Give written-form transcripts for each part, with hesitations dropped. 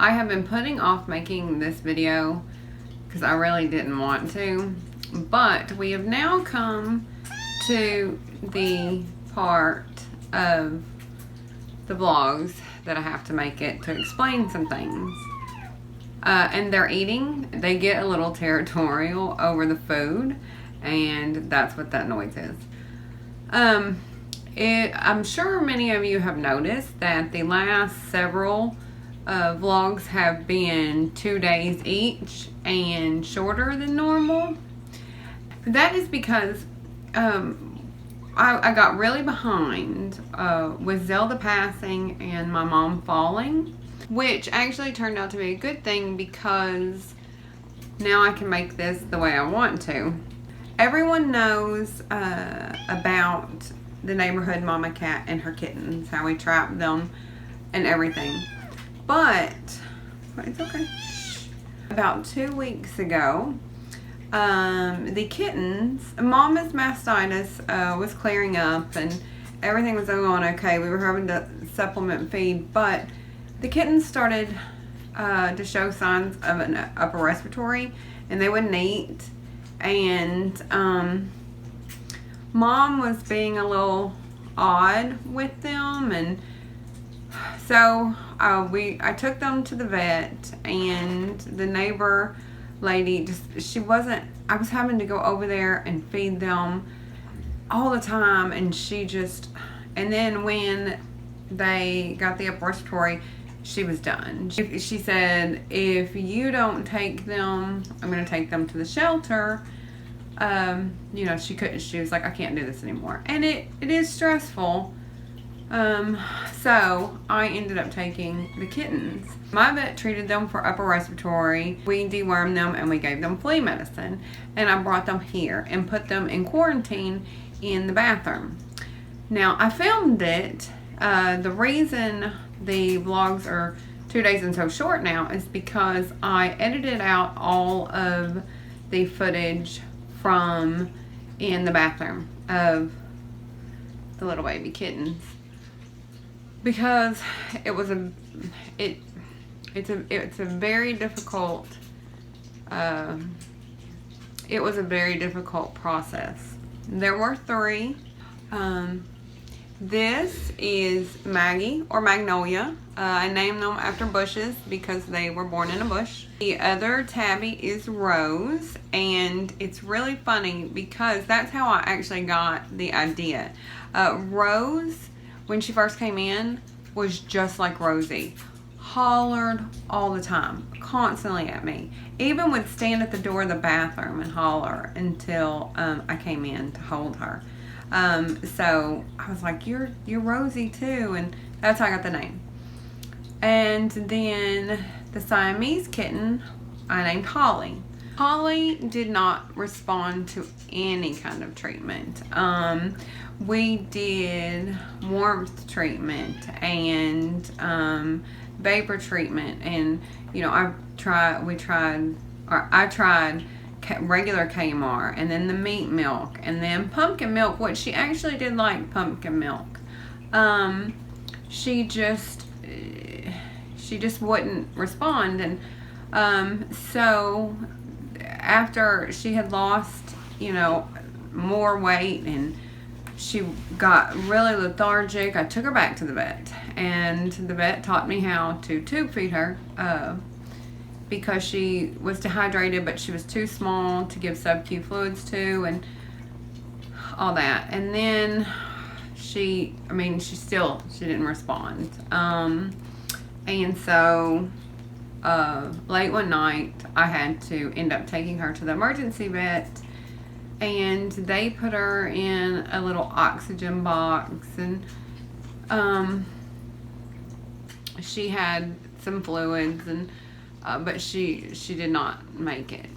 I have been putting off making this video because I really didn't want to, but we have now come to the part of the vlogs that I have to make it to explain some things. And they're eating. They get a little territorial over the food, and that's what that noise is. I'm sure many of you have noticed that the last several vlogs have been 2 days each and shorter than normal. That is because I got really behind with Zelda passing and my mom falling, which actually turned out to be a good thing because now I can make this the way I want to. Everyone knows about the neighborhood mama cat and her kittens, how we trap them and everything. But it's okay. About 2 weeks ago, the kittens, Mama's mastitis was clearing up and everything was going okay. We were having to supplement feed, but the kittens started to show signs of an upper respiratory, and they wouldn't eat. And Mom was being a little odd with them, and so I took them to the vet, and the neighbor lady I was having to go over there and feed them all the time, and and then when they got the upper respiratory, she was done. She said, if you don't take them, I'm going to take them to the shelter. You know, she was like, I can't do this anymore. And it is stressful. So I ended up taking the kittens. My vet treated them for upper respiratory. We dewormed them and we gave them flea medicine. And I brought them here and put them in quarantine in the bathroom. Now, I filmed it. The reason the vlogs are 2 days and so short now is because I edited out all of the footage from in the bathroom of the little baby kittens, because it's a very difficult it was a very difficult process. There were 3. This is Maggie or Magnolia. I named them after bushes because they were born in a bush. The other tabby is Rose, and it's really funny because that's how I actually got the idea. Rose, when she first came in, was just like Rosie. Hollered all the time, constantly at me. Even would stand at the door of the bathroom and holler until I came in to hold her. So I was like, you're Rosie too, and that's how I got the name. And then the Siamese kitten, I named Holly. Holly did not respond to any kind of treatment. We did warmth treatment and vapor treatment, and you know, I tried regular KMR, and then the meat milk, and then pumpkin milk, which she actually did like pumpkin milk. She just wouldn't respond, and so after she had lost, you know, more weight and she got really lethargic, I took her back to the vet, and the vet taught me how to tube feed her because she was dehydrated, but she was too small to give sub-Q fluids to, and all that. And then she didn't respond. And so late one night, I had to end up taking her to the emergency vet, and they put her in a little oxygen box, and she had some fluids, and but she did not make it.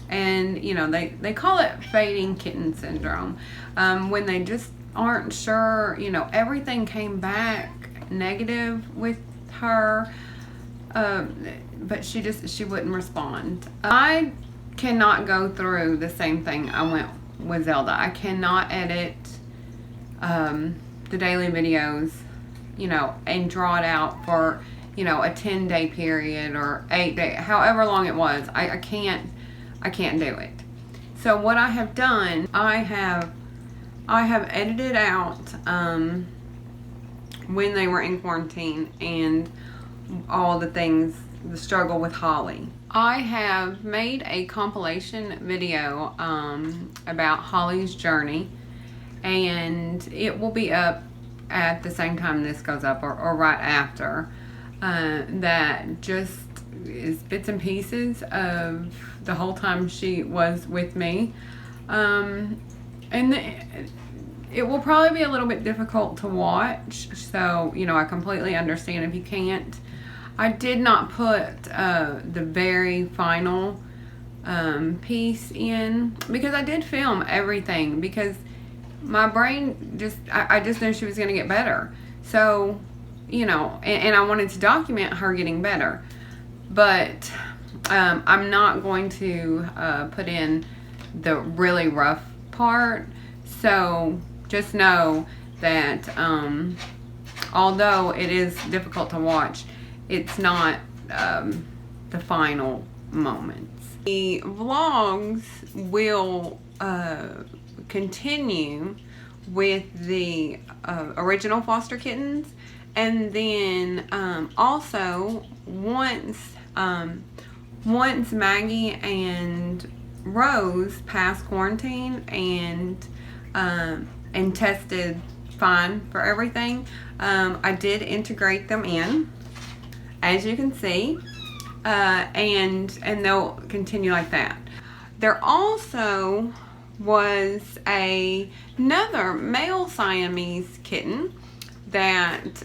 And you know, they call it fading kitten syndrome, when they just aren't sure. You know, everything came back negative with her, but she wouldn't respond. I cannot go through the same thing I went with Zelda. I cannot edit the daily videos, you know, and draw it out for you know, a 10-day period or 8-day, however long it was. I can't do it. So what I have done, I have edited out when they were in quarantine and all the things, the struggle with Holly. I have made a compilation video about Holly's journey, and it will be up at the same time this goes up, or right after. That just is bits and pieces of the whole time she was with me. And it will probably be a little bit difficult to watch, so, you know, I completely understand if you can't. I did not put the very final piece in because I did film everything, because my brain I just knew she was going to get better. So, you know, and I wanted to document her getting better. But I'm not going to put in the really rough part. So just know that although it is difficult to watch, it's not the final moments. The vlogs will continue with the original foster kittens, and then also once Maggie and Rose passed quarantine and tested fine for everything, I did integrate them in, as you can see, and they'll continue like that. There also was another male Siamese kitten that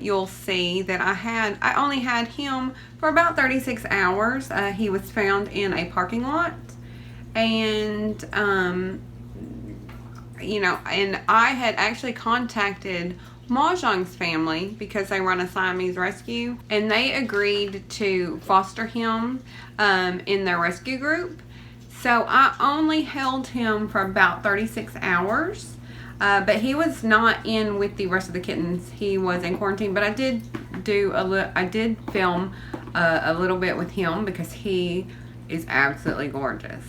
you'll see that I only had him for about 36 hours. He was found in a parking lot, and you know, and I had actually contacted Mahjong's family because they run a Siamese rescue, and they agreed to foster him in their rescue group. So I only held him for about 36 hours, but he was not in with the rest of the kittens. He was in quarantine, but I did film a little bit with him because he is absolutely gorgeous.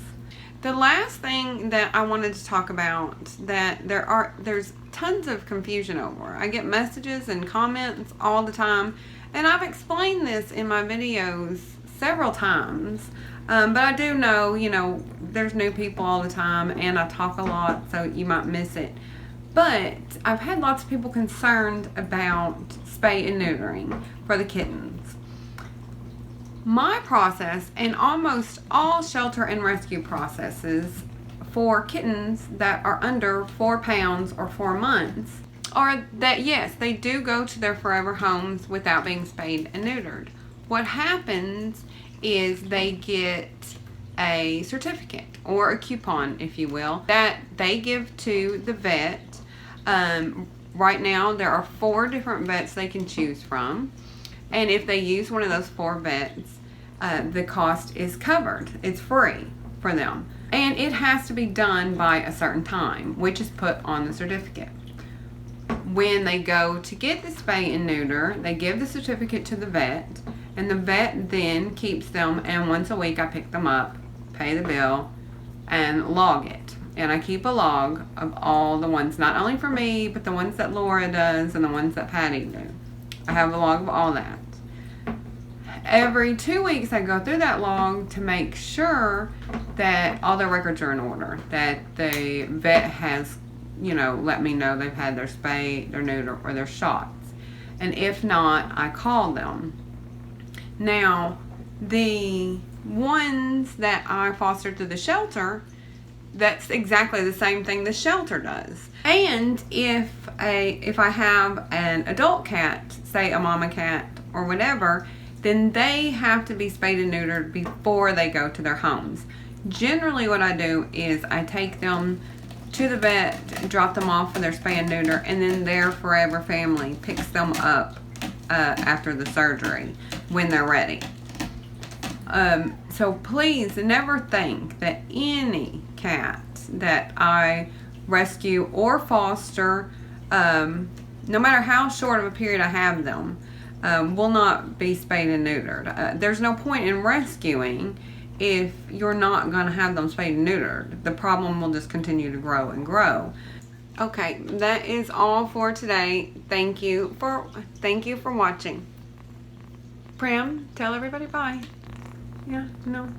The last thing that I wanted to talk about that there's tons of confusion over. I get messages and comments all the time, and I've explained this in my videos several times. But I do know, you know, there's new people all the time, and I talk a lot, so you might miss it. But I've had lots of people concerned about spay and neutering for the kittens. My process, and almost all shelter and rescue processes for kittens that are under 4 pounds or 4 months, are that yes, they do go to their forever homes without being spayed and neutered. What happens is they get a certificate or a coupon, if you will, that they give to the vet. Right now there are 4 different vets they can choose from, and if they use one of those 4 vets, the cost is covered. It's free for them, and it has to be done by a certain time, which is put on the certificate. When they go to get the spay and neuter, they give the certificate to the vet, and the vet then keeps them, and once a week I pick them up, pay the bill, and log it. And I keep a log of all the ones, not only for me, but the ones that Laura does and the ones that Patty do. I have a log of all that. Every 2 weeks I go through that log to make sure that all their records are in order, that the vet has, you know, let me know they've had their spay, their neuter, or their shots. And if not, I call them. Now, the ones that I fostered through the shelter, that's exactly the same thing the shelter does. And if I have an adult cat, say a mama cat or whatever, then they have to be spayed and neutered before they go to their homes. Generally what I do is I take them to the vet, drop them off for their spay and neuter, and then their forever family picks them up after the surgery when they're ready. So please never think that any cat that I rescue or foster, no matter how short of a period I have them, will not be spayed and neutered. There's no point in rescuing if you're not going to have them spayed and neutered. The problem will just continue to grow and grow. Okay, that is all for today. Thank you for watching. Prim, tell everybody bye. Yeah, no.